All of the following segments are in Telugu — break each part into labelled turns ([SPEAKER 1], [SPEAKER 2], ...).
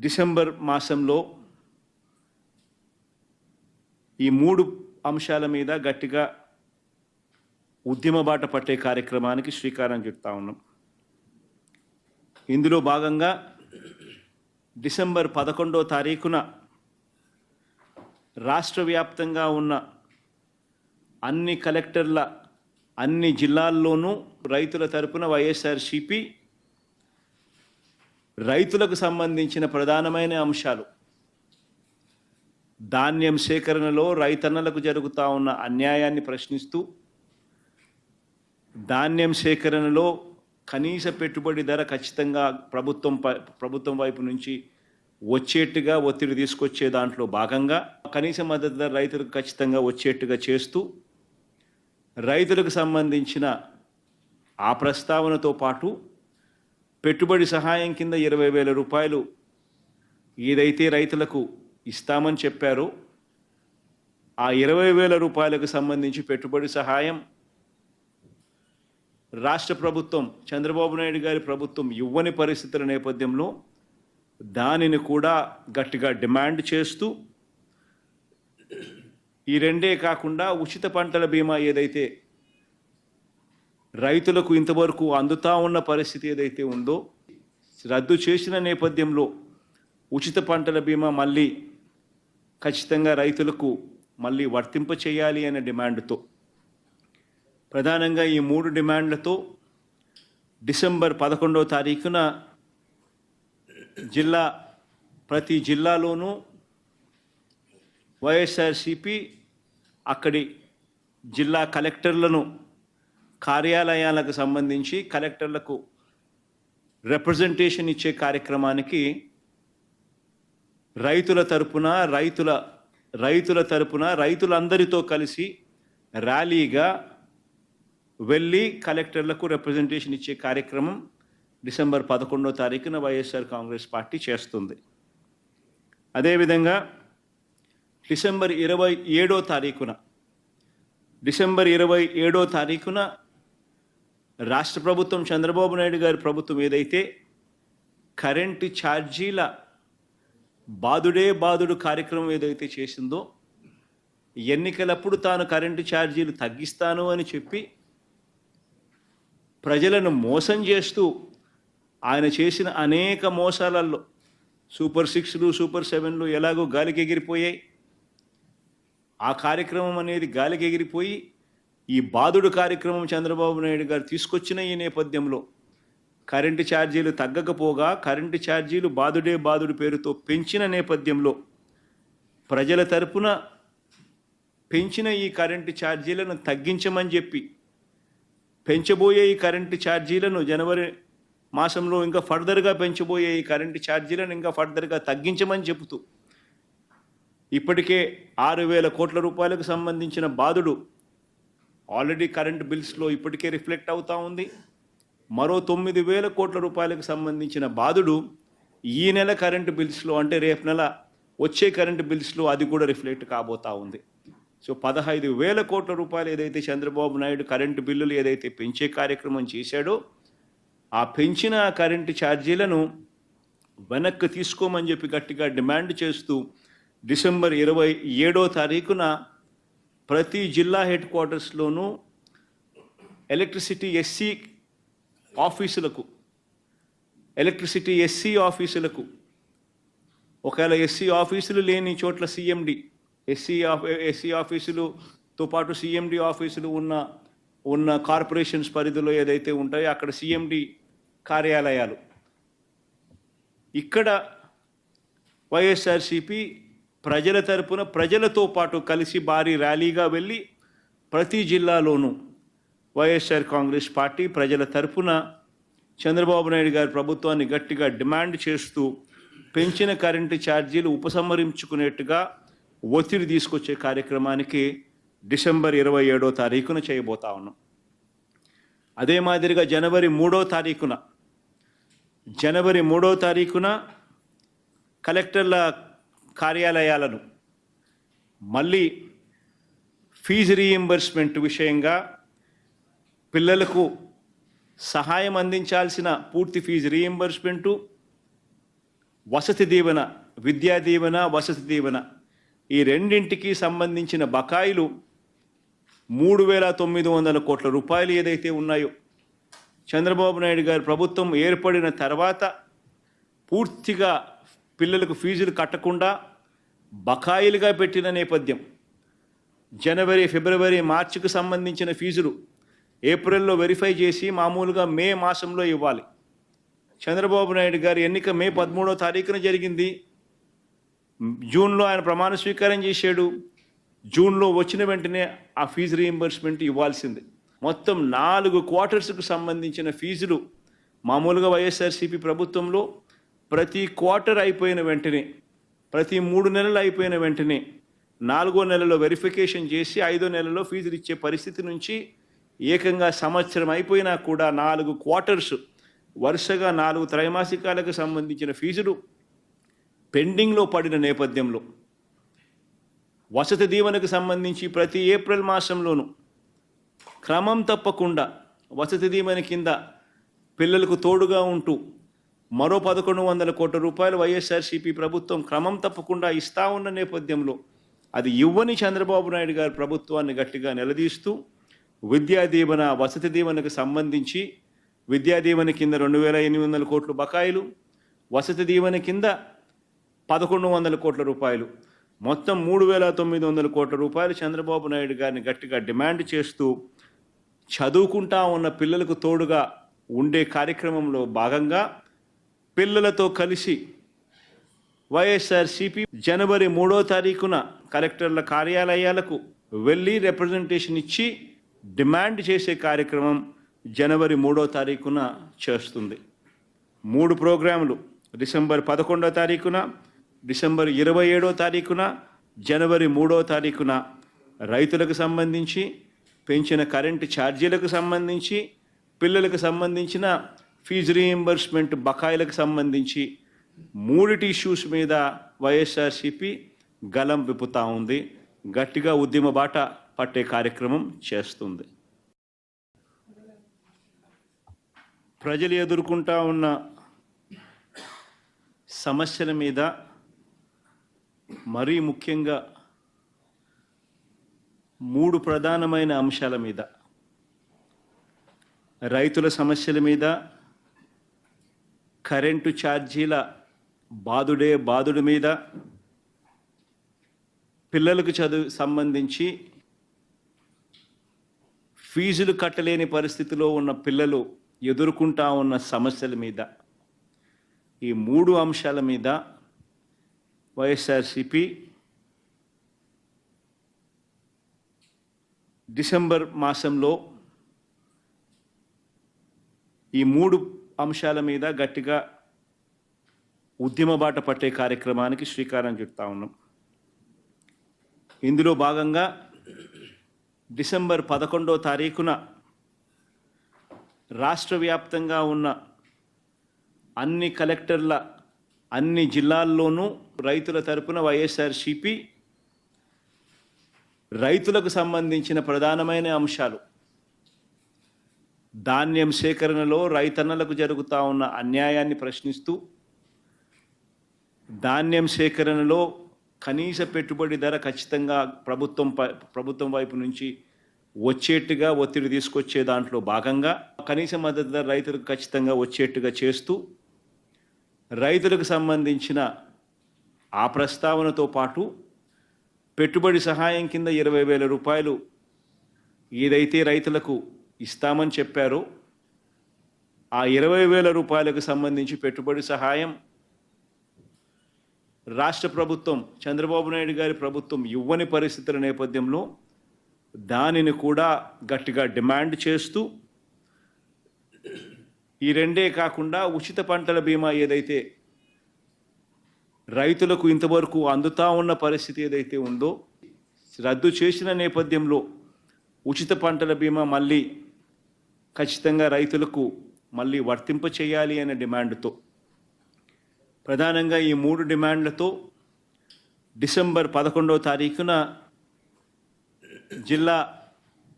[SPEAKER 1] డిసెంబర్ మాసంలో ఈ 3 అంశాల మీద గట్టిగా ఉద్యమ బాట పట్టే కార్యక్రమానికి శ్రీకారం చుడతా ఉన్నాం. ఇందులో భాగంగా డిసెంబర్ 11వ తారీఖున రాష్ట్ర వ్యాప్తంగా ఉన్న అన్ని కలెక్టర్ల అన్ని జిల్లాల్లోనూ రైతుల తరపున వైఎస్ఆర్సీపీ రైతులకు సంబంధించిన ప్రధానమైన అంశాలు, ధాన్యం సేకరణలో రైతన్నలకు జరుగుతూ ఉన్న అన్యాయాన్ని ప్రశ్నిస్తూ, ధాన్యం సేకరణలో కనీస పెట్టుబడి ధర ఖచ్చితంగా ప్రభుత్వం వైపు నుంచి వచ్చేట్టుగా ఒత్తిడి తీసుకొచ్చే దాంట్లో భాగంగా కనీస మద్దతు ధర రైతులకు ఖచ్చితంగా వచ్చేట్టుగా చేస్తూ, రైతులకు సంబంధించిన ఆ ప్రస్తావనతో పాటు పెట్టుబడి సహాయం కింద 20,000 రూపాయలు ఏదైతే రైతులకు ఇస్తామని చెప్పారో ఆ 20,000 రూపాయలకు సంబంధించి పెట్టుబడి సహాయం రాష్ట్ర ప్రభుత్వం, చంద్రబాబు నాయుడు గారి ప్రభుత్వం ఇవ్వని పరిస్థితుల నేపథ్యంలో దానిని కూడా గట్టిగా డిమాండ్ చేస్తూ, ఈ రెండే కాకుండా ఉచిత పంటల బీమా ఏదైతే రైతులకు ఇంతవరకు అందుతా ఉన్న పరిస్థితి ఏదైతే ఉందో రద్దు చేసిన నేపథ్యంలో ఉచిత పంటల బీమా మళ్ళీ ఖచ్చితంగా రైతులకు మళ్ళీ వర్తింప చేయాలి అనే డిమాండ్తో, ప్రధానంగా ఈ 3 డిమాండ్లతో డిసెంబర్ 11వ తారీఖున ప్రతి జిల్లాలోనూ వైఎస్ఆర్సీపీ అక్కడి జిల్లా కలెక్టర్లను కార్యాలయాలకు సంబంధించి కలెక్టర్లకు రిప్రజెంటేషన్ ఇచ్చే కార్యక్రమానికి రైతులందరితో కలిసి ర్యాలీగా వెళ్ళి కలెక్టర్లకు రిప్రజెంటేషన్ ఇచ్చే కార్యక్రమం డిసెంబర్ 11వ తారీఖున వైఎస్ఆర్ కాంగ్రెస్ పార్టీ చేస్తుంది. అదేవిధంగా డిసెంబర్ 27వ తారీఖున రాష్ట్ర ప్రభుత్వం, చంద్రబాబు నాయుడు గారి ప్రభుత్వం ఏదైతే కరెంటు ఛార్జీల బాదుడు కార్యక్రమం ఏదైతే చేసిందో, ఎన్నికలప్పుడు తాను కరెంటు ఛార్జీలు తగ్గిస్తాను అని చెప్పి ప్రజలను మోసం చేస్తూ ఆయన చేసిన అనేక మోసాలలో సూపర్ 6లు, సూపర్ 7లు ఎలాగో గాలికి ఎగిరిపోయాయి. ఆ కార్యక్రమం అనేది గాలికి ఎగిరిపోయి ఈ బాదుడు కార్యక్రమం చంద్రబాబు నాయుడు గారు తీసుకొచ్చిన ఈ నేపథ్యంలో కరెంటు ఛార్జీలు తగ్గకపోగా కరెంటు ఛార్జీలు బాదుడు పేరుతో పెంచిన నేపథ్యంలో ప్రజల తరపున పెంచిన ఈ కరెంటు ఛార్జీలను తగ్గించమని చెప్పి, పెంచబోయే ఈ కరెంటు ఛార్జీలను జనవరి మాసంలో ఇంకా ఫర్దర్గా పెంచబోయే ఈ కరెంటు ఛార్జీలను ఇంకా ఫర్దర్గా తగ్గించమని చెబుతూ ఇప్పటికే 6,000 కోట్ల రూపాయలకు సంబంధించిన బాదుడు ఆల్రెడీ కరెంట్ బిల్స్లో ఇప్పటికే రిఫ్లెక్ట్ అవుతూ ఉంది. మరో 9,000 కోట్ల రూపాయలకు సంబంధించిన బాదుడు ఈ నెల కరెంటు బిల్స్లో, అంటే రేపు నెల వచ్చే కరెంటు బిల్స్లో అది కూడా రిఫ్లెక్ట్ కాబోతూ ఉంది. సో 15,000 కోట్ల రూపాయలు ఏదైతే చంద్రబాబు నాయుడు కరెంటు బిల్లులు ఏదైతే పెంచే కార్యక్రమం చేశాడో ఆ పెంచిన కరెంటు ఛార్జీలను వెనక్కి తీసుకోమని చెప్పి గట్టిగా డిమాండ్ చేస్తూ డిసెంబర్ 27వ తారీఖున ప్రతి జిల్లా హెడ్ క్వార్టర్స్లోనూ ఎలక్ట్రిసిటీ ఎస్సీ ఆఫీసులకు ఒకవేళ ఎస్సీ ఆఫీసులు లేని చోట్ల సిఎండి, ఎస్సీ ఆఫీసులతో పాటు సిఎండి ఆఫీసులు ఉన్న కార్పొరేషన్స్ పరిధిలో ఏదైతే ఉంటాయో అక్కడ సిఎండి కార్యాలయాలు, ఇక్కడ వైఎస్ఆర్సీపీ ప్రజల తరపున ప్రజలతో పాటు కలిసి భారీ ర్యాలీగా వెళ్ళి ప్రతి జిల్లాలోనూ వైఎస్ఆర్ కాంగ్రెస్ పార్టీ ప్రజల తరపున చంద్రబాబు నాయుడు గారి ప్రభుత్వాన్ని గట్టిగా డిమాండ్ చేస్తూ పెంచిన కరెంటు ఛార్జీలు ఉపసంహరించుకునేట్టుగా ఒత్తిడి తీసుకొచ్చే కార్యక్రమానికి డిసెంబర్ 27వ తారీఖున చేయబోతా ఉన్నాం. అదే మాదిరిగా జనవరి 3వ తారీఖున కలెక్టర్ల కార్యాలయాలను మళ్ళీ ఫీజు రీయింబర్స్మెంట్ విషయంగా పిల్లలకు సహాయం అందించాల్సిన పూర్తి ఫీజు రీయింబర్స్మెంటు, వసతి దీవెన, విద్యా దీవెన, వసతి దీవెన ఈ రెండింటికి సంబంధించిన బకాయిలు 3,900 కోట్ల రూపాయలు ఏదైతే ఉన్నాయో చంద్రబాబు నాయుడు గారి ప్రభుత్వం ఏర్పడిన తర్వాత పూర్తిగా పిల్లలకు ఫీజులు కట్టకుండా బకాయిలుగా పెట్టిన నేపథ్యం. జనవరి, ఫిబ్రవరి, మార్చికి సంబంధించిన ఫీజులు ఏప్రిల్లో వెరిఫై చేసి మామూలుగా మే మాసంలో ఇవ్వాలి. చంద్రబాబు నాయుడు గారి ఎన్నిక మే 13వ తారీఖున జరిగింది. జూన్లో ఆయన ప్రమాణ స్వీకారం చేశాడు. జూన్లో వచ్చిన వెంటనే ఆ ఫీజు రీయింబర్స్మెంట్ ఇవ్వాల్సింది. మొత్తం 4 క్వార్టర్స్కు సంబంధించిన ఫీజులు మామూలుగా వైఎస్ఆర్సీపీ ప్రభుత్వంలో ప్రతి క్వార్టర్ అయిపోయిన వెంటనే, ప్రతి 3 నెలలు అయిపోయిన వెంటనే 4వ నెలలో వెరిఫికేషన్ చేసి 5వ నెలలో ఫీజులు ఇచ్చే పరిస్థితి నుంచి ఏకంగా సంవత్సరం అయిపోయినా కూడా 4 క్వార్టర్స్ వరుసగా 4 త్రైమాసికాలకు సంబంధించిన ఫీజులు పెండింగ్లో పడిన నేపథ్యంలో వసతి దీవెనకు సంబంధించి ప్రతి ఏప్రిల్ మాసంలోనూ క్రమం తప్పకుండా వసతి దీవెన కింద పిల్లలకు తోడుగా ఉంటూ మరో 1,100 కోట్ల రూపాయలు వైఎస్ఆర్సీపీ ప్రభుత్వం క్రమం తప్పకుండా ఇస్తా ఉన్న నేపథ్యంలో అది ఇవ్వని చంద్రబాబు నాయుడు గారి ప్రభుత్వాన్ని గట్టిగా నిలదీస్తూ విద్యా దీవెన, వసతి దీవెనకు సంబంధించి విద్యా దీవెన కింద 2,800 కోట్ల బకాయిలు, వసతి దీవెన కింద 1,100 కోట్ల రూపాయలు, మొత్తం 3,900 కోట్ల రూపాయలు చంద్రబాబు నాయుడు గారిని గట్టిగా డిమాండ్ చేస్తూ చదువుకుంటా ఉన్న పిల్లలకు తోడుగా ఉండే కార్యక్రమంలో భాగంగా పిల్లలతో కలిసి వైఎస్ఆర్సీపీ జనవరి 3వ తారీఖున కలెక్టర్ల కార్యాలయాలకు వెళ్ళి రిప్రజెంటేషన్ ఇచ్చి డిమాండ్ చేసే కార్యక్రమం జనవరి 3వ తారీఖున చేస్తుంది. 3 ప్రోగ్రాములు డిసెంబర్ 11వ తారీఖున, డిసెంబర్ 27వ తారీఖున, జనవరి 3వ తారీఖున రైతులకు సంబంధించి, పెంచిన కరెంటు ఛార్జీలకు సంబంధించి, పిల్లలకు సంబంధించిన ఫీజు రీయింబర్స్మెంట్ బకాయిలకు సంబంధించి 3 ఇష్యూస్ మీద వైఎస్ఆర్సీపీ గలం విప్పుతా ఉంది. గట్టిగా ఉద్యమ బాట పట్టే కార్యక్రమం చేస్తుంది. ప్రజలు ఎదుర్కొంటా ఉన్న సమస్యల మీద, మరీ ముఖ్యంగా 3 ప్రధానమైన అంశాల మీద, రైతుల సమస్యల మీద, కరెంటు ఛార్జీల బాదుడి మీద, పిల్లలకు సంబంధించి ఫీజులు కట్టలేని పరిస్థితిలో ఉన్న పిల్లలు ఎదుర్కొంటా ఉన్న సమస్యల మీద, ఈ 3 అంశాల మీద వైఎస్ఆర్సీపీ డిసెంబర్ మాసంలో ఈ 3 అంశాల మీద గట్టిగా ఉద్యమ బాట పట్టే కార్యక్రమానికి శ్రీకారం చుడతా ఉన్నాం. ఇందులో భాగంగా డిసెంబర్ 11వ తారీఖున రాష్ట్ర వ్యాప్తంగా ఉన్న అన్ని కలెక్టర్ల అన్ని జిల్లాల్లోనూ రైతుల తరపున వైఎస్ఆర్సీపీ రైతులకు సంబంధించిన ప్రధానమైన అంశాలు, ధాన్యం సేకరణలో రైతన్నలకు జరుగుతూ ఉన్న అన్యాయాన్ని ప్రశ్నిస్తూ, ధాన్యం సేకరణలో కనీస పెట్టుబడి ధర ఖచ్చితంగా ప్రభుత్వం వైపు నుంచి వచ్చేట్టుగా ఒత్తిడి తీసుకొచ్చే దాంట్లో భాగంగా కనీస మద్దతు ధర రైతులకు ఖచ్చితంగా వచ్చేట్టుగా చేస్తూ, రైతులకు సంబంధించిన ఆ ప్రస్తావనతో పాటు పెట్టుబడి సహాయం కింద 20,000 రూపాయలు ఏదైతే రైతులకు ఇస్తామని చెప్పారో ఆ 20,000 రూపాయలకు సంబంధించి పెట్టుబడి సహాయం రాష్ట్ర ప్రభుత్వం, చంద్రబాబు నాయుడు గారి ప్రభుత్వం ఇవ్వని పరిస్థితుల నేపథ్యంలో దానిని కూడా గట్టిగా డిమాండ్ చేస్తూ, ఈ రెండే కాకుండా ఉచిత పంటల బీమా ఏదైతే రైతులకు ఇంతవరకు అందుతా ఉన్న పరిస్థితి ఏదైతే ఉందో రద్దు చేసిన నేపథ్యంలో ఉచిత పంటల బీమా మళ్ళీ ఖచ్చితంగా రైతులకు మళ్ళీ వర్తింప చేయాలి అనే డిమాండ్తో, ప్రధానంగా ఈ 3 డిమాండ్లతో డిసెంబర్ 11వ తారీఖున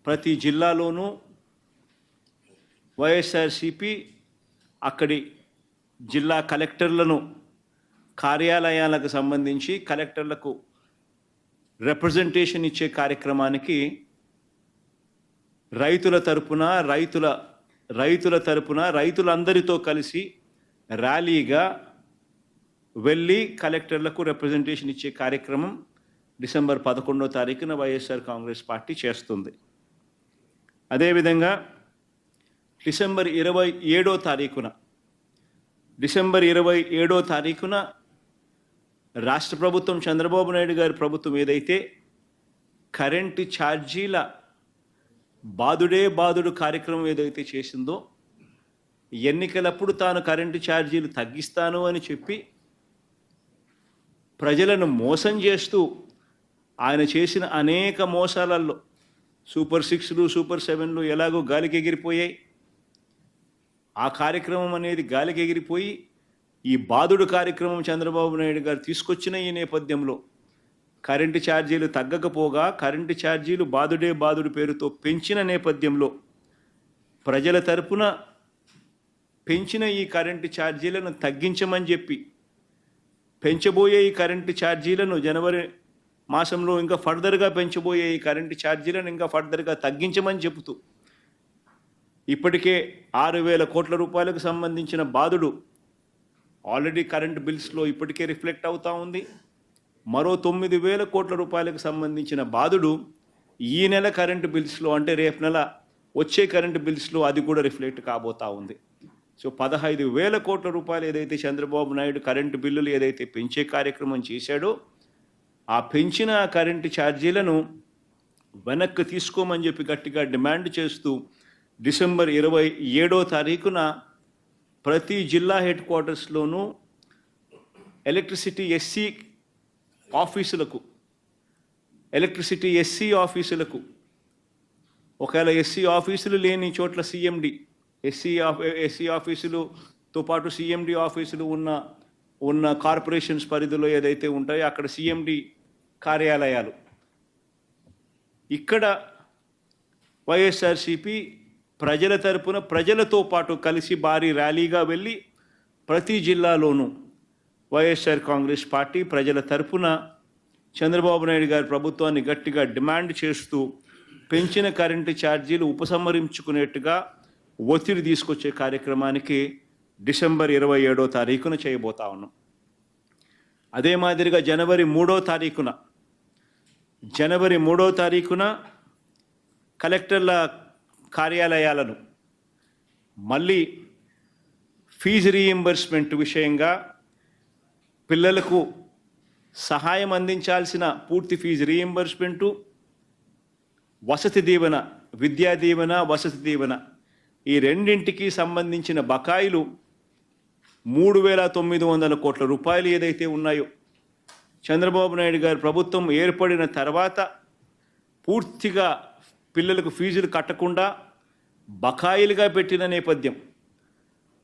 [SPEAKER 1] ప్రతి జిల్లాలోనూ వైఎస్ఆర్సీపీ అక్కడి జిల్లా కలెక్టర్లను కార్యాలయాలకు సంబంధించి కలెక్టర్లకు రిప్రజెంటేషన్ ఇచ్చే కార్యక్రమానికి రైతులందరితో కలిసి ర్యాలీగా వెళ్ళి కలెక్టర్లకు రిప్రజెంటేషన్ ఇచ్చే కార్యక్రమం డిసెంబర్ 11వ తారీఖున వైఎస్ఆర్ కాంగ్రెస్ పార్టీ చేస్తుంది. అదేవిధంగా డిసెంబర్ 27వ తారీఖున రాష్ట్ర ప్రభుత్వం చంద్రబాబు నాయుడు గారి ప్రభుత్వం ఏదైతే కరెంటు ఛార్జీల బాదుడు కార్యక్రమం ఏదైతే చేసిందో, ఎన్నికలప్పుడు తాను కరెంటు ఛార్జీలు తగ్గిస్తాను అని చెప్పి ప్రజలను మోసం చేస్తూ ఆయన చేసిన అనేక మోసాలలో సూపర్ 6లు సూపర్ 7లు ఎలాగో గాలికి ఎగిరిపోయాయి. ఆ కార్యక్రమం అనేది గాలికి ఎగిరిపోయి ఈ బాదుడు కార్యక్రమం చంద్రబాబు నాయుడు గారు తీసుకొచ్చిన ఈ నేపథ్యంలో కరెంటు ఛార్జీలు తగ్గకపోగా కరెంటు ఛార్జీలు బాదుడు పేరుతో పెంచిన నేపథ్యంలో ప్రజల తరపున పెంచిన ఈ కరెంటు ఛార్జీలను తగ్గించమని చెప్పి పెంచబోయే ఈ కరెంటు ఛార్జీలను జనవరి మాసంలో ఇంకా ఫర్దర్గా పెంచబోయే ఈ కరెంటు ఛార్జీలను ఇంకా ఫర్దర్గా తగ్గించమని చెబుతూ ఇప్పటికే 6,000 కోట్ల రూపాయలకు సంబంధించిన బాదుడు ఆల్రెడీ కరెంటు బిల్స్లో ఇప్పటికే రిఫ్లెక్ట్ అవుతూ ఉంది. మరో 9,000 కోట్ల రూపాయలకు సంబంధించిన బాదుడు ఈ నెల కరెంటు బిల్స్లో, అంటే రేపు నెల వచ్చే కరెంటు బిల్స్లో అది కూడా రిఫ్లెక్ట్ కాబోతూ ఉంది. సో 15,000 కోట్ల రూపాయలు ఏదైతే చంద్రబాబు నాయుడు కరెంటు బిల్లులు ఏదైతే పెంచే కార్యక్రమం చేశాడో, ఆ పెంచిన కరెంటు ఛార్జీలను వెనక్కి తీసుకోమని చెప్పి గట్టిగా డిమాండ్ చేస్తూ డిసెంబర్ 27వ తారీఖున ప్రతి జిల్లా హెడ్ క్వార్టర్స్లోనూ ఎలక్ట్రిసిటీ ఎస్సీ ఆఫీసులకు ఒకవేళ ఎస్సీ ఆఫీసులు లేని చోట్ల సిఎండి ఎస్సీ ఆఫీసులతో పాటు సిఎండి ఆఫీసులు ఉన్న కార్పొరేషన్స్ పరిధిలో ఏదైతే ఉంటాయో అక్కడ సిఎండి కార్యాలయాలు, ఇక్కడ వైఎస్ఆర్సీపీ ప్రజల తరపున ప్రజలతో పాటు కలిసి భారీ ర్యాలీగా వెళ్ళి ప్రతి జిల్లాలోనూ వైఎస్ఆర్ కాంగ్రెస్ పార్టీ ప్రజల తరపున చంద్రబాబు నాయుడు గారి ప్రభుత్వాన్ని గట్టిగా డిమాండ్ చేస్తూ పెంచిన కరెంటు ఛార్జీలు ఉపసంహరించుకునేట్టుగా ఒత్తిడి తీసుకొచ్చే కార్యక్రమానికి డిసెంబర్ 27వ తారీఖున చేయబోతా ఉన్నాం. అదే మాదిరిగా జనవరి 3వ తారీఖున కలెక్టర్ల కార్యాలయాలను మళ్ళీ ఫీజు రీయింబర్స్మెంట్ విషయంగా పిల్లలకు సహాయం అందించాల్సిన పూర్తి ఫీజు రీయింబర్స్మెంటు, వసతి దీవెన, విద్యా దీవెన, వసతి దీవెన ఈ రెండింటికి సంబంధించిన బకాయిలు 3,900 కోట్ల రూపాయలు ఏదైతే ఉన్నాయో, చంద్రబాబు నాయుడు గారి ప్రభుత్వం ఏర్పడిన తర్వాత పూర్తిగా పిల్లలకు ఫీజులు కట్టకుండా బకాయిలుగా పెట్టిన నేపథ్యం,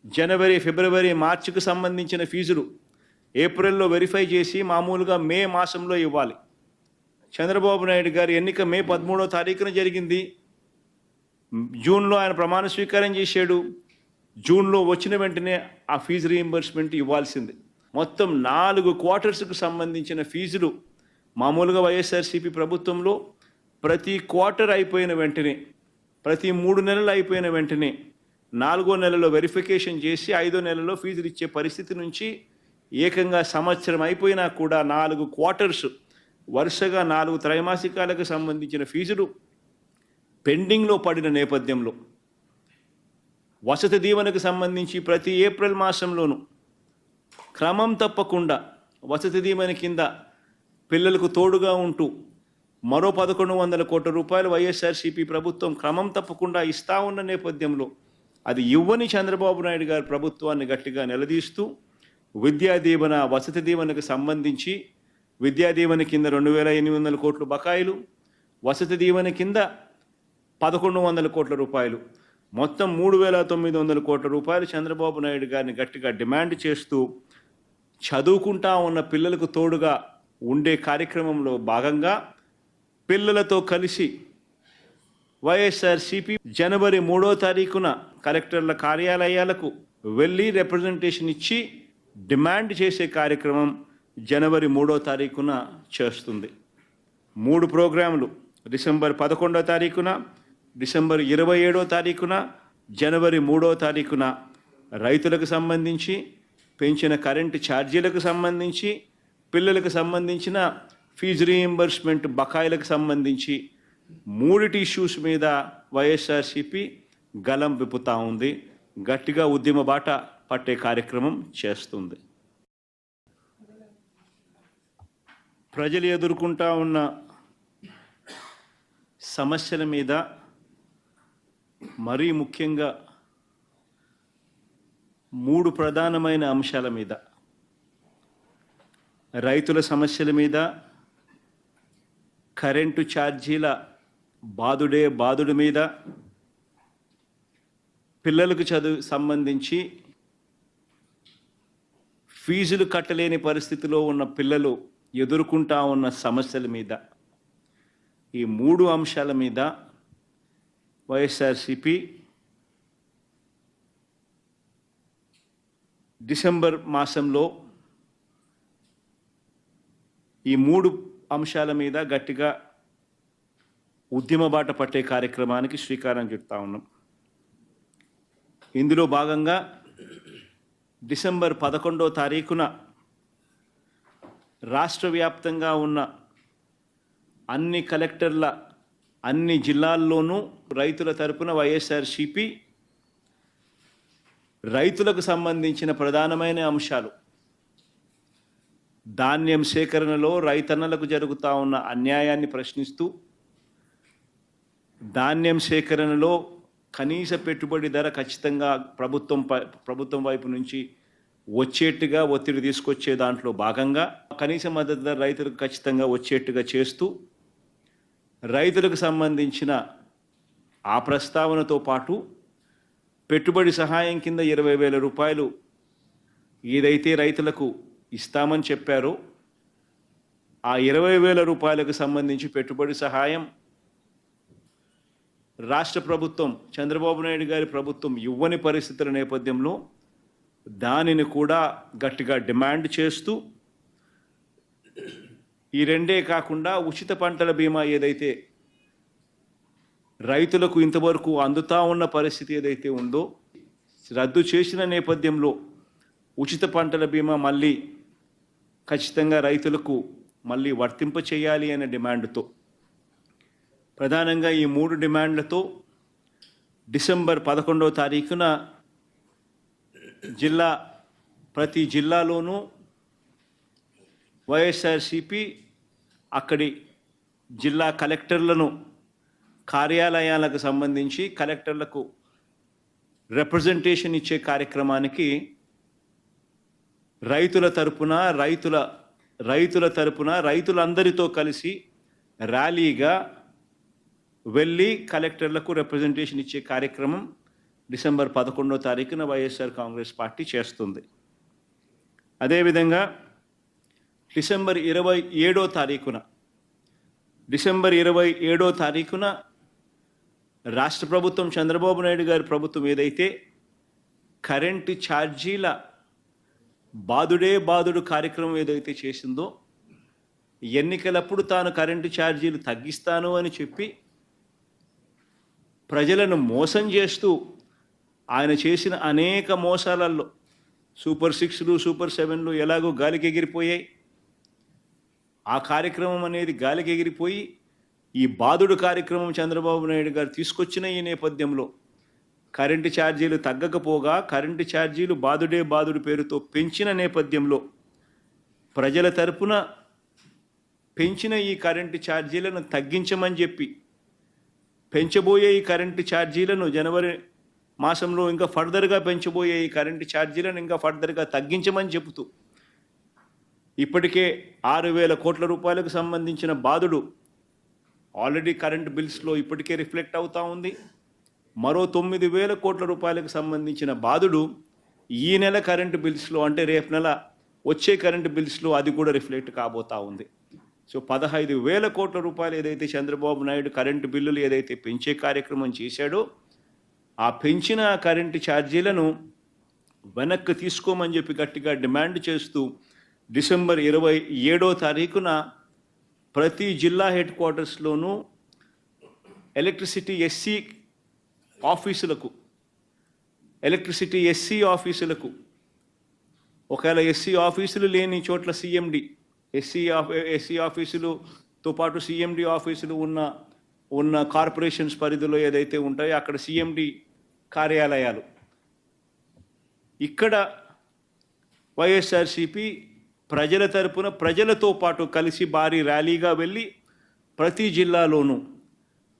[SPEAKER 1] జనవరి, ఫిబ్రవరి, మార్చికి సంబంధించిన ఫీజులు ఏప్రిల్లో వెరిఫై చేసి మామూలుగా మే మాసంలో ఇవ్వాలి. చంద్రబాబు నాయుడు గారి ఎన్నిక మే 13వ తారీఖున జరిగింది. జూన్లో ఆయన ప్రమాణ స్వీకారం చేశాడు. జూన్లో వచ్చిన వెంటనే ఆ ఫీజు రీయింబర్స్మెంట్ ఇవ్వాల్సింది. మొత్తం 4 క్వార్టర్స్కు సంబంధించిన ఫీజులు మామూలుగా వైఎస్ఆర్సీపీ ప్రభుత్వంలో ప్రతి క్వార్టర్ అయిపోయిన వెంటనే, ప్రతి 3 నెలలు అయిపోయిన వెంటనే 4వ నెలలో వెరిఫికేషన్ చేసి 5వ నెలలో ఫీజులు ఇచ్చే పరిస్థితి నుంచి ఏకంగా సంవత్సరం అయిపోయినా కూడా 4 క్వార్టర్స్ వరుసగా 4 త్రైమాసికాలకు సంబంధించిన ఫీజులు పెండింగ్లో పడిన నేపథ్యంలో వసతి దీవెనకు సంబంధించి ప్రతి ఏప్రిల్ మాసంలోనూ క్రమం తప్పకుండా వసతి దీవెన కింద పిల్లలకు తోడుగా ఉంటూ మరో 1,100 కోట్ల రూపాయలు వైఎస్ఆర్సీపీ ప్రభుత్వం క్రమం తప్పకుండా ఇస్తా ఉన్న నేపథ్యంలో అది ఇవ్వని చంద్రబాబు నాయుడు గారి ప్రభుత్వాన్ని గట్టిగా నిలదీస్తూ విద్యా దీవెన, వసతి దీవెనకు సంబంధించి విద్యా దీవెన కింద 2,800 కోట్లు బకాయిలు, వసతి దీవెన కింద 1,100 కోట్ల రూపాయలు, మొత్తం 3,900 కోట్ల రూపాయలు చంద్రబాబు నాయుడు గారిని గట్టిగా డిమాండ్ చేస్తూ చదువుకుంటా ఉన్న పిల్లలకు తోడుగా ఉండే కార్యక్రమంలో భాగంగా పిల్లలతో కలిసి వైఎస్ఆర్సీపీ జనవరి 3వ తారీఖున కలెక్టర్ల కార్యాలయాలకు వెళ్ళి రిప్రజెంటేషన్ ఇచ్చి డిమాండ్ చేసే కార్యక్రమం జనవరి 3వ తారీఖున చేస్తుంది. 3 ప్రోగ్రాములు డిసెంబర్ 11వ తారీఖున, డిసెంబర్ 27వ తారీఖున, జనవరి 3వ తారీఖున రైతులకు సంబంధించి, పెంచిన కరెంటు ఛార్జీలకు సంబంధించి, పిల్లలకు సంబంధించిన ఫీజు రీయింబర్స్మెంట్ బకాయిలకు సంబంధించి 3 ఇష్యూస్ మీద వైఎస్ఆర్సీపీ గలం విప్పుతా ఉంది. గట్టిగా ఉద్యమ బాట పట్టే కార్యక్రమం చేస్తుంది. ప్రజలు ఎదుర్కొంటా ఉన్న సమస్యల మీద, మరీ ముఖ్యంగా 3 ప్రధానమైన అంశాల మీద, రైతుల సమస్యల మీద, కరెంటు ఛార్జీల బాదుడు మీద, పిల్లలకు చదువు సంబంధించి ఫీజులు కట్టలేని పరిస్థితిలో ఉన్న పిల్లలు ఎదుర్కొంటా ఉన్న సమస్యల మీద, ఈ 3 అంశాల మీద వైఎస్ఆర్సీపీ డిసెంబర్ మాసంలో ఈ 3 అంశాల మీద గట్టిగా ఉద్యమ బాట పట్టే కార్యక్రమానికి శ్రీకారం చుడతా ఉన్నాం. ఇందులో భాగంగా డిసెంబర్ 11వ తారీఖున రాష్ట్ర వ్యాప్తంగా ఉన్న అన్ని కలెక్టర్ల అన్ని జిల్లాల్లోనూ రైతుల తరపున వైఎస్ఆర్సీపీ రైతులకు సంబంధించిన ప్రధానమైన అంశాలు, ధాన్యం సేకరణలో రైతన్నలకు జరుగుతూ ఉన్న అన్యాయాన్ని ప్రశ్నిస్తూ, ధాన్యం సేకరణలో కనీస పెట్టుబడి ధర ఖచ్చితంగా ప్రభుత్వం వైపు నుంచి వచ్చేట్టుగా ఒత్తిడి తీసుకొచ్చే దాంట్లో భాగంగా కనీస మద్దతు ధర రైతులకు ఖచ్చితంగా వచ్చేట్టుగా చేస్తూ, రైతులకు సంబంధించిన ఆ ప్రస్తావనతో పాటు పెట్టుబడి సహాయం కింద 20,000 రూపాయలు ఏదైతే రైతులకు ఇస్తామని చెప్పారో ఆ 20,000 రూపాయలకు సంబంధించి పెట్టుబడి సహాయం రాష్ట్ర ప్రభుత్వం, చంద్రబాబు నాయుడు గారి ప్రభుత్వం ఇవ్వని పరిస్థితుల నేపథ్యంలో దానిని కూడా గట్టిగా డిమాండ్ చేస్తూ, ఈ రెండే కాకుండా ఉచిత పంటల బీమా ఏదైతే రైతులకు ఇంతవరకు అందుతా ఉన్న పరిస్థితి ఏదైతే ఉందో రద్దు చేసిన నేపథ్యంలో ఉచిత పంటల బీమా మళ్ళీ ఖచ్చితంగా రైతులకు మళ్ళీ వర్తింప చేయాలి అనే డిమాండ్తో, ప్రధానంగా ఈ 3 డిమాండ్లతో డిసెంబర్ 11వ తారీఖున ప్రతి జిల్లాలోనూ వైఎస్ఆర్సీపీ అక్కడి జిల్లా కలెక్టర్లను కార్యాలయాలకు సంబంధించి కలెక్టర్లకు రిప్రజెంటేషన్ ఇచ్చే కార్యక్రమానికి రైతులందరితో కలిసి ర్యాలీగా వెళ్ళి కలెక్టర్లకు రిప్రజెంటేషన్ ఇచ్చే కార్యక్రమం డిసెంబర్ 11వ తారీఖున వైఎస్ఆర్ కాంగ్రెస్ పార్టీ చేస్తుంది. అదేవిధంగా డిసెంబర్ 27వ తారీఖున రాష్ట్ర ప్రభుత్వం, చంద్రబాబు నాయుడు గారి ప్రభుత్వం ఏదైతే కరెంటు ఛార్జీల బాదుడు కార్యక్రమం ఏదైతే చేసిందో, ఎన్నికలప్పుడు తాను కరెంటు ఛార్జీలు తగ్గిస్తాను అని చెప్పి ప్రజలను మోసం చేస్తూ ఆయన చేసిన అనేక మోసాలలో సూపర్ 6లు, సూపర్ 7లు ఎలాగో గాలికి ఎగిరిపోయాయి. ఆ కార్యక్రమం అనేది గాలికి ఎగిరిపోయి ఈ బాదుడు కార్యక్రమం చంద్రబాబు నాయుడు గారు తీసుకొచ్చిన ఈ నేపథ్యంలో కరెంటు ఛార్జీలు తగ్గకపోగా కరెంటు ఛార్జీలు బాదుడు పేరుతో పెంచిన నేపథ్యంలో ప్రజల తరపున పెంచిన ఈ కరెంటు ఛార్జీలను తగ్గించమని చెప్పి, పెంచబోయే ఈ కరెంటు ఛార్జీలను జనవరి మాసంలో ఇంకా ఫర్దర్గా పెంచబోయే ఈ కరెంటు ఛార్జీలను ఇంకా ఫర్దర్గా తగ్గించమని చెబుతూ ఇప్పటికే 6,000 కోట్ల రూపాయలకు సంబంధించిన బాదుడు ఆల్రెడీ కరెంట్ బిల్స్లో ఇప్పటికే రిఫ్లెక్ట్ అవుతూ ఉంది. మరో 9,000 కోట్ల రూపాయలకు సంబంధించిన బాదుడు ఈ నెల కరెంటు బిల్స్లో, అంటే రేపు నెల వచ్చే కరెంటు బిల్స్లో అది కూడా రిఫ్లెక్ట్ కాబోతూ ఉంది. సో 15,000 కోట్ల రూపాయలు ఏదైతే చంద్రబాబు నాయుడు కరెంటు బిల్లులు ఏదైతే పెంచే కార్యక్రమం చేశాడో, ఆ పెంచిన కరెంటు ఛార్జీలను వెనక్కి తీసుకోమని చెప్పి గట్టిగా డిమాండ్ చేస్తూ డిసెంబర్ 27వ తారీఖున ప్రతి జిల్లా హెడ్ క్వార్టర్స్లోనూ ఎలక్ట్రిసిటీ ఎస్సీ ఆఫీసులకు ఒకవేళ ఎస్సీ ఆఫీసులు లేని చోట్ల సిఎండి ఎస్సీ ఆఫీసులతో పాటు సిఎండి ఆఫీసులు ఉన్న కార్పొరేషన్స్ పరిధిలో ఏదైతే ఉంటాయో అక్కడ సిఎండి కార్యాలయాలు, ఇక్కడ వైఎస్ఆర్సిపి ప్రజల తరపున ప్రజలతో పాటు కలిసి భారీ ర్యాలీగా వెళ్ళి ప్రతి జిల్లాలోనూ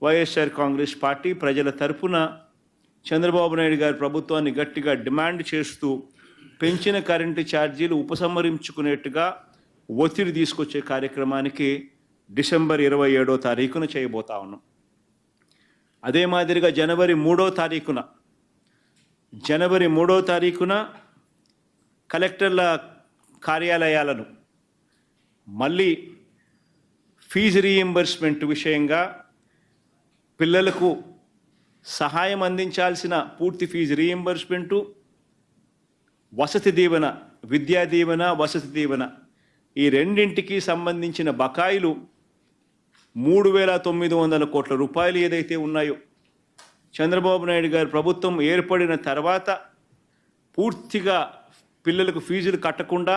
[SPEAKER 1] వైఎస్ఆర్ కాంగ్రెస్ పార్టీ ప్రజల తరపున చంద్రబాబు నాయుడు గారి ప్రభుత్వాన్ని గట్టిగా డిమాండ్ చేస్తూ పెంచిన కరెంటు ఛార్జీలు ఉపసంహరించుకునేట్టుగా ఒత్తిడి తీసుకొచ్చే కార్యక్రమానికి డిసెంబర్ 27వ తారీఖున చేయబోతా ఉన్నాం. అదే మాదిరిగా జనవరి 3వ తారీఖున కలెక్టర్ల కార్యాలయాలను మళ్ళీ ఫీజు రీయింబర్స్మెంట్ విషయంగా పిల్లలకు సహాయం అందించాల్సిన పూర్తి ఫీజు రీయింబర్స్మెంటు, వసతి దీవెన, విద్యా దీవెన, వసతి దీవెన ఈ రెండింటికి సంబంధించిన బకాయిలు 3,900 కోట్ల రూపాయలు ఏదైతే ఉన్నాయో చంద్రబాబు నాయుడు గారి ప్రభుత్వం ఏర్పడిన తర్వాత పూర్తిగా పిల్లలకు ఫీజులు కట్టకుండా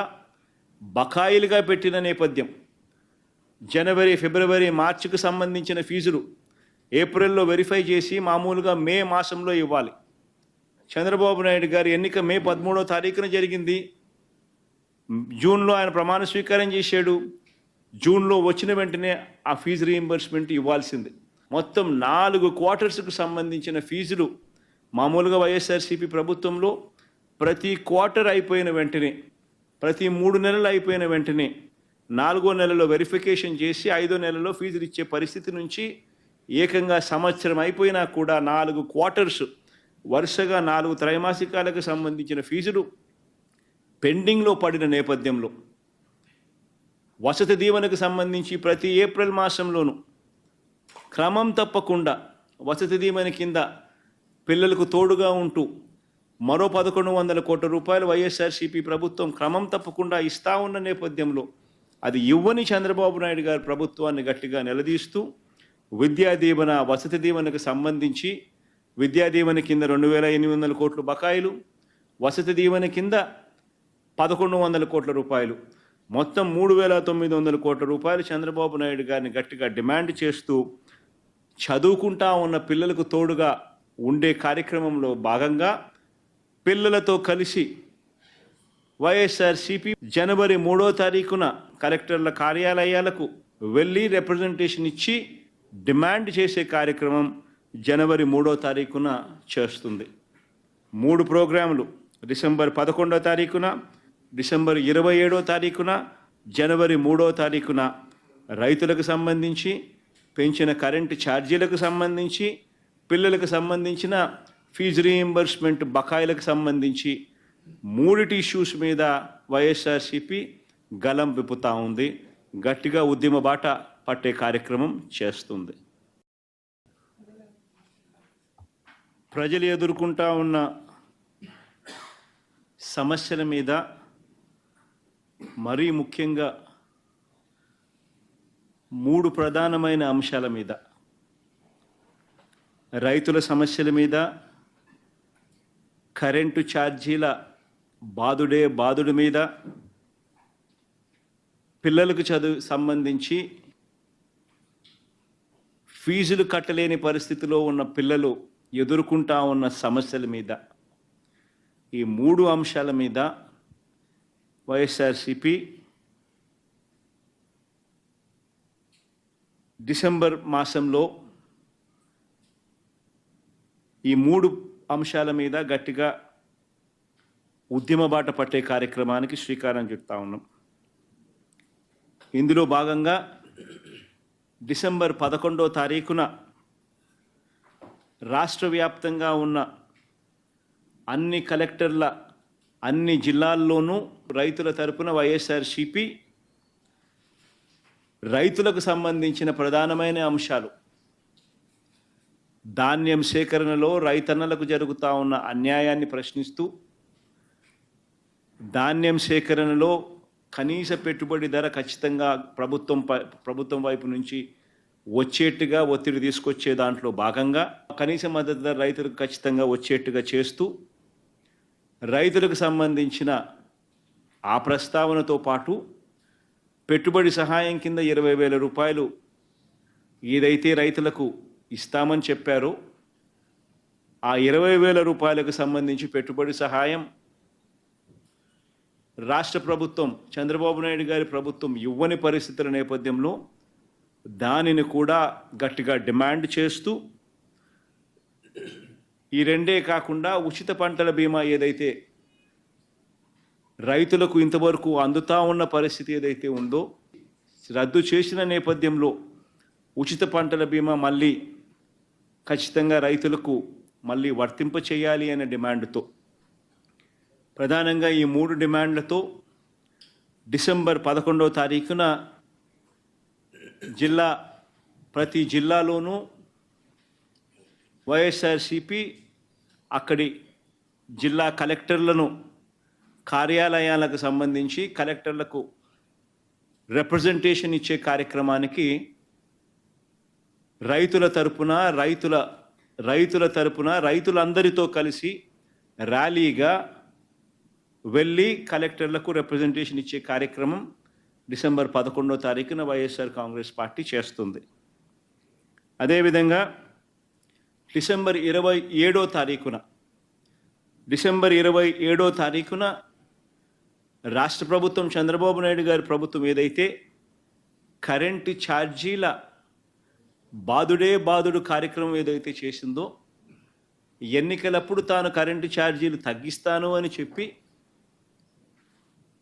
[SPEAKER 1] బకాయిలుగా పెట్టిన నేపథ్యం. జనవరి, ఫిబ్రవరి, మార్చికి సంబంధించిన ఫీజులు ఏప్రిల్లో వెరిఫై చేసి మామూలుగా మే మాసంలో ఇవ్వాలి. చంద్రబాబు నాయుడు గారి ఎన్నిక మే 13వ తారీఖున జరిగింది. జూన్లో ఆయన ప్రమాణ స్వీకారం చేశాడు. జూన్లో వచ్చిన వెంటనే ఆ ఫీజు రీయింబర్స్మెంట్ ఇవ్వాల్సింది. మొత్తం 4 క్వార్టర్స్కు సంబంధించిన ఫీజులు మామూలుగా వైఎస్ఆర్సీపీ ప్రభుత్వంలో ప్రతి క్వార్టర్ అయిపోయిన వెంటనే, ప్రతి 3 నెలలు అయిపోయిన వెంటనే 4వ నెలలో వెరిఫికేషన్ చేసి 5వ నెలలో ఫీజులు ఇచ్చే పరిస్థితి నుంచి ఏకంగా సంవత్సరం అయిపోయినా కూడా 4 క్వార్టర్స్ వరుసగా 4 త్రైమాసికాలకు సంబంధించిన ఫీజులు పెండింగ్లో పడిన నేపథ్యంలో వసతి దీవెనకు సంబంధించి ప్రతి ఏప్రిల్ మాసంలోనూ క్రమం తప్పకుండా వసతి దీవెన కింద పిల్లలకు తోడుగా ఉంటూ మరో 1,100 కోట్ల రూపాయలు వైఎస్ఆర్సీపీ ప్రభుత్వం క్రమం తప్పకుండా ఇస్తా ఉన్న నేపథ్యంలో అది ఇవ్వని చంద్రబాబు నాయుడు గారి ప్రభుత్వాన్ని గట్టిగా నిలదీస్తూ విద్యా దీవెన, వసతి దీవెనకు సంబంధించి విద్యా దీవెన కింద 2,800 కోట్ల బకాయిలు, వసతి దీవెన కింద 1,100 కోట్ల రూపాయలు, మొత్తం 3,900 కోట్ల రూపాయలు చంద్రబాబు నాయుడు గారిని గట్టిగా డిమాండ్ చేస్తూ చదువుకుంటా ఉన్న పిల్లలకు తోడుగా ఉండే కార్యక్రమంలో భాగంగా పిల్లలతో కలిసి వైఎస్ఆర్సీపీ జనవరి 3వ తారీఖున కలెక్టర్ల కార్యాలయాలకు వెళ్ళి రిప్రజెంటేషన్ ఇచ్చి డిమాండ్ చేసే కార్యక్రమం జనవరి 3వ తారీఖున చేస్తుంది. 3 ప్రోగ్రాములు డిసెంబర్ 11వ తారీఖున, డిసెంబర్ 27వ తారీఖున, జనవరి 3వ తారీఖున రైతులకు సంబంధించి, పెంచిన కరెంటు ఛార్జీలకు సంబంధించి, పిల్లలకు సంబంధించిన ఫీజు రీయింబర్స్మెంట్ బకాయిలకు సంబంధించి 3 ఇష్యూస్ మీద వైఎస్ఆర్సీపీ గలం విప్పుతా ఉంది. గట్టిగా ఉద్యమ బాట పట్టే కార్యక్రమం చేస్తుంది. ప్రజలు ఎదుర్కొంటా ఉన్న సమస్యల మీద, మరీ ముఖ్యంగా 3 ప్రధానమైన అంశాల మీద, రైతుల సమస్యల మీద, కరెంటు ఛార్జీల బాదుడి మీద, పిల్లలకు సంబంధించి ఫీజులు కట్టలేని పరిస్థితిలో ఉన్న పిల్లలు ఎదుర్కొంటా ఉన్న సమస్యల మీద, ఈ 3 అంశాల మీద వైఎస్ఆర్సీపీ డిసెంబర్ మాసంలో ఈ 3 అంశాల మీద గట్టిగా ఉద్యమ బాట పట్టే కార్యక్రమానికి శ్రీకారం చుడతా ఉన్నాం. ఇందులో భాగంగా డిసెంబర్ 11వ తారీఖున రాష్ట్ర వ్యాప్తంగా ఉన్న అన్ని కలెక్టర్ల అన్ని జిల్లాల్లోనూ రైతుల తరపున వైఎస్ఆర్సీపీ రైతులకు సంబంధించిన ప్రధానమైన అంశాలు, ధాన్యం సేకరణలో రైతన్నలకు జరుగుతూ ఉన్న అన్యాయాన్ని ప్రశ్నిస్తూ ధాన్యం సేకరణలో కనీస పెట్టుబడి ధర ఖచ్చితంగా ప్రభుత్వం వైపు నుంచి వచ్చేట్టుగా ఒత్తిడి తీసుకొచ్చే దాంట్లో భాగంగా కనీస మద్దతు ధర రైతులకు ఖచ్చితంగా వచ్చేట్టుగా చేస్తూ రైతులకు సంబంధించిన ఆ ప్రస్తావనతో పాటు పెట్టుబడి సహాయం కింద 20,000 రూపాయలు ఏదైతే రైతులకు ఇస్తామని చెప్పారో ఆ 20,000 రూపాయలకు సంబంధించి పెట్టుబడి సహాయం రాష్ట్ర ప్రభుత్వం చంద్రబాబు నాయుడు గారి ప్రభుత్వం ఇవ్వని పరిస్థితుల నేపథ్యంలో దానిని కూడా గట్టిగా డిమాండ్ చేస్తూ ఈ రెండే కాకుండా ఉచిత పంటల బీమా ఏదైతే రైతులకు ఇంతవరకు అందుతా ఉన్న పరిస్థితి ఏదైతే ఉందో రద్దు చేసిన నేపథ్యంలో ఉచిత పంటల బీమా మళ్ళీ ఖచ్చితంగా రైతులకు మళ్ళీ వర్తింప చేయాలి అనే డిమాండ్తో ప్రధానంగా ఈ 3 డిమాండ్లతో డిసెంబర్ 11వ తారీఖున ప్రతి జిల్లాలోనూ వైఎస్ఆర్సీపీ అక్కడి జిల్లా కలెక్టర్లను కార్యాలయాలకు సంబంధించి కలెక్టర్లకు రిప్రజెంటేషన్ ఇచ్చే కార్యక్రమానికి రైతులందరితో కలిసి ర్యాలీగా వెళ్ళి కలెక్టర్లకు రిప్రజెంటేషన్ ఇచ్చే కార్యక్రమం డిసెంబర్ 11వ తారీఖున వైఎస్ఆర్ కాంగ్రెస్ పార్టీ చేస్తుంది. అదేవిధంగా డిసెంబర్ 27వ తారీఖున రాష్ట్ర ప్రభుత్వం చంద్రబాబు నాయుడు గారి ప్రభుత్వం ఏదైతే కరెంటు ఛార్జీల బాదుడు కార్యక్రమం ఏదైతే చేసిందో ఎన్నికలప్పుడు తాను కరెంటు ఛార్జీలు తగ్గిస్తాను అని చెప్పి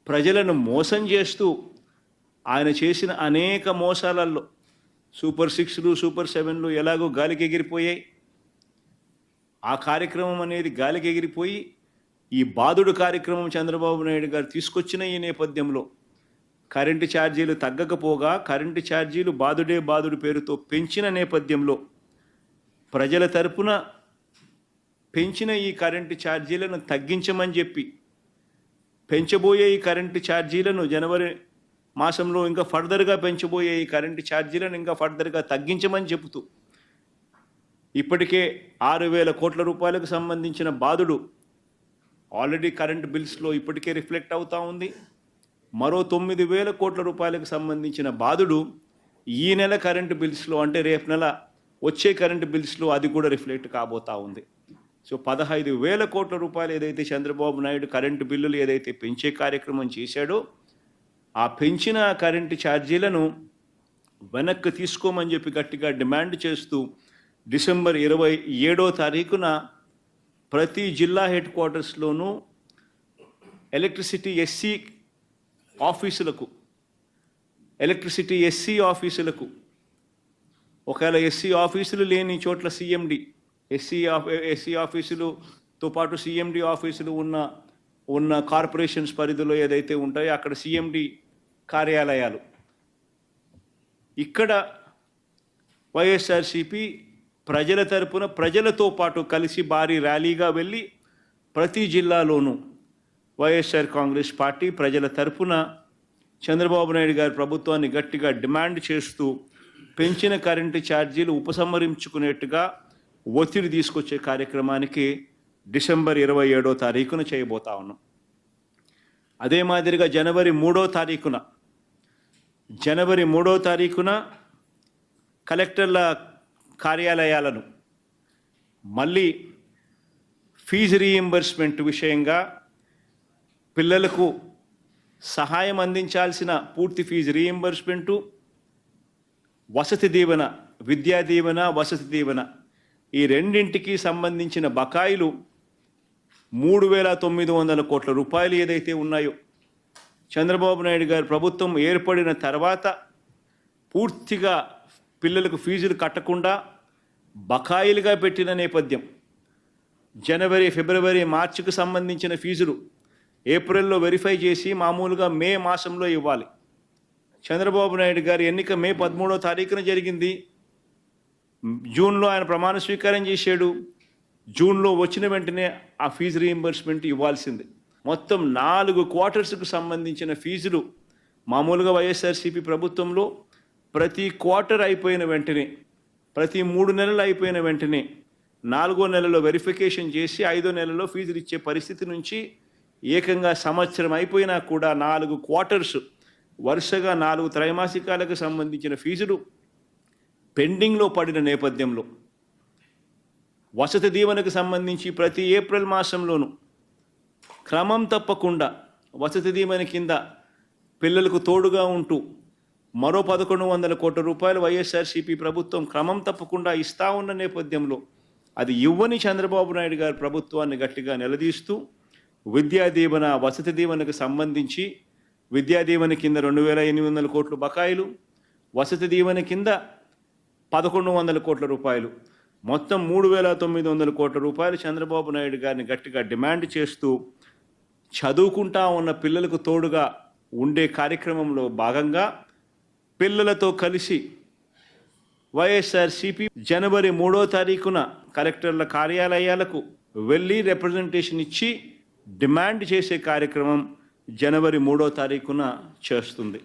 [SPEAKER 1] ప్రజలను మోసం చేస్తూ ఆయన చేసిన అనేక మోసాలలో సూపర్ 6లు సూపర్ 7లు ఎలాగో గాలికి ఎగిరిపోయాయి. ఆ కార్యక్రమం అనేది గాలికి ఎగిరిపోయి ఈ బాదుడు కార్యక్రమం చంద్రబాబు నాయుడు గారు తీసుకొచ్చిన ఈ నేపథ్యంలో కరెంటు ఛార్జీలు తగ్గకపోగా కరెంటు ఛార్జీలు బాదుడు పేరుతో పెంచిన నేపథ్యంలో ప్రజల తరపున పెంచిన ఈ కరెంటు ఛార్జీలను తగ్గించమని చెప్పి పెంచబోయే ఈ కరెంటు ఛార్జీలను జనవరి మాసంలో ఇంకా ఫర్దర్గా పెంచబోయే ఈ కరెంటు ఛార్జీలను ఇంకా ఫర్దర్గా తగ్గించమని చెబుతూ ఇప్పటికే 6,000 కోట్ల రూపాయలకు సంబంధించిన బాదుడు ఆల్రెడీ కరెంటు బిల్స్లో ఇప్పటికే రిఫ్లెక్ట్ అవుతూ ఉంది. మరో 9,000 కోట్ల రూపాయలకు సంబంధించిన బాదుడు ఈ నెల కరెంటు బిల్స్లో అంటే రేపు నెల వచ్చే కరెంటు బిల్స్లో అది కూడా రిఫ్లెక్ట్ కాబోతూ ఉంది. సో 15,000 కోట్ల రూపాయలు ఏదైతే చంద్రబాబు నాయుడు కరెంటు బిల్లులు ఏదైతే పెంచే కార్యక్రమం చేశాడో ఆ పెంచిన కరెంటు ఛార్జీలను వెనక్కి తీసుకోమని చెప్పి గట్టిగా డిమాండ్ చేస్తూ డిసెంబర్ 27వ తారీఖున ప్రతి జిల్లా హెడ్ క్వార్టర్స్లోనూ ఎలక్ట్రిసిటీ ఎస్సీ ఆఫీసులకు ఒకవేళ ఎస్సీ ఆఫీసులు లేని చోట్ల సిఎండి ఎస్సీ ఆఫీసులతో పాటు సిఎండి ఆఫీసులు ఉన్న కార్పొరేషన్స్ పరిధిలో ఏదైతే ఉంటాయో అక్కడ సిఎండి కార్యాలయాలు ఇక్కడ వైఎస్ఆర్సీపీ ప్రజల తరపున ప్రజలతో పాటు కలిసి భారీ ర్యాలీగా వెళ్ళి ప్రతి జిల్లాలోనూ వైఎస్ఆర్ కాంగ్రెస్ పార్టీ ప్రజల తరపున చంద్రబాబు నాయుడు గారి ప్రభుత్వాన్ని గట్టిగా డిమాండ్ చేస్తూ పెంచిన కరెంటు ఛార్జీలు ఉపసంహరించుకునేట్టుగా ఒత్తిడి తీసుకొచ్చే కార్యక్రమానికి డిసెంబర్ 27వ తారీఖున చేయబోతా ఉన్నాం. అదే మాదిరిగా జనవరి 3వ తారీఖున కలెక్టర్ల కార్యాలయాలను మళ్ళీ ఫీజు రీయింబర్స్మెంట్ విషయంగా పిల్లలకు సహాయం అందించాల్సిన పూర్తి ఫీజు రీయింబర్స్మెంటు, వసతి దీవెన, విద్యా దీవెన, వసతి దీవెన ఈ రెండింటికి సంబంధించిన బకాయిలు 3,900 కోట్ల రూపాయలు ఏదైతే ఉన్నాయో చంద్రబాబు నాయుడు గారి ప్రభుత్వం ఏర్పడిన తర్వాత పూర్తిగా పిల్లలకు ఫీజులు కట్టకుండా బకాయిలుగా పెట్టిన నేపథ్యం జనవరి, ఫిబ్రవరి, మార్చికి సంబంధించిన ఫీజులు ఏప్రిల్లో వెరిఫై చేసి మామూలుగా మే మాసంలో ఇవ్వాలి. చంద్రబాబు నాయుడు గారి ఎన్నిక మే 13వ తారీఖున జరిగింది. జూన్లో ఆయన ప్రమాణ స్వీకారం చేశాడు. జూన్లో వచ్చిన వెంటనే ఆ ఫీజు రీయింబర్స్మెంట్ ఇవ్వాల్సింది. మొత్తం 4 క్వార్టర్స్కు సంబంధించిన ఫీజులు మామూలుగా వైఎస్ఆర్సీపీ ప్రభుత్వంలో ప్రతి క్వార్టర్ అయిపోయిన వెంటనే, ప్రతి 3 నెలలు అయిపోయిన వెంటనే 4వ నెలలో వెరిఫికేషన్ చేసి 5వ నెలలో ఫీజులు ఇచ్చే పరిస్థితి నుంచి ఏకంగా సంవత్సరం అయిపోయినా కూడా 4 క్వార్టర్స్ వరుసగా 4 త్రైమాసికాలకు సంబంధించిన ఫీజులు పెండింగ్లో పడిన నేపథ్యంలో వసతి దీవెనకు సంబంధించి ప్రతి ఏప్రిల్ మాసంలోనూ క్రమం తప్పకుండా వసతి దీవెన కింద పిల్లలకు తోడుగా ఉంటూ మరో 1100 కోట్ల రూపాయలు వైఎస్ఆర్సీపీ ప్రభుత్వం క్రమం తప్పకుండా ఇస్తా ఉన్న నేపథ్యంలో అది ఇవ్వని చంద్రబాబు నాయుడు గారి ప్రభుత్వాన్ని గట్టిగా నిలదీస్తూ విద్యా దీవెన, వసతి దీవెనకు సంబంధించి విద్యా దీవెన కింద 2800 కోట్ల బకాయిలు, వసతి దీవెన కింద 1100 కోట్ల రూపాయలు, మొత్తం 3900 కోట్ల రూపాయలు చంద్రబాబు నాయుడు గారిని గట్టిగా డిమాండ్ చేస్తూ చదువుకుంటా ఉన్న పిల్లలకు తోడుగా ఉండే కార్యక్రమంలో భాగంగా పిల్లలతో కలిసి వైఎస్ఆర్సీపీ జనవరి 3వ తారీఖున కలెక్టర్ల కార్యాలయాలకు వెళ్ళి రిప్రజెంటేషన్ ఇచ్చి డిమాండ్ చేసే కార్యక్రమం జనవరి 3వ తారీఖున చేస్తుంది.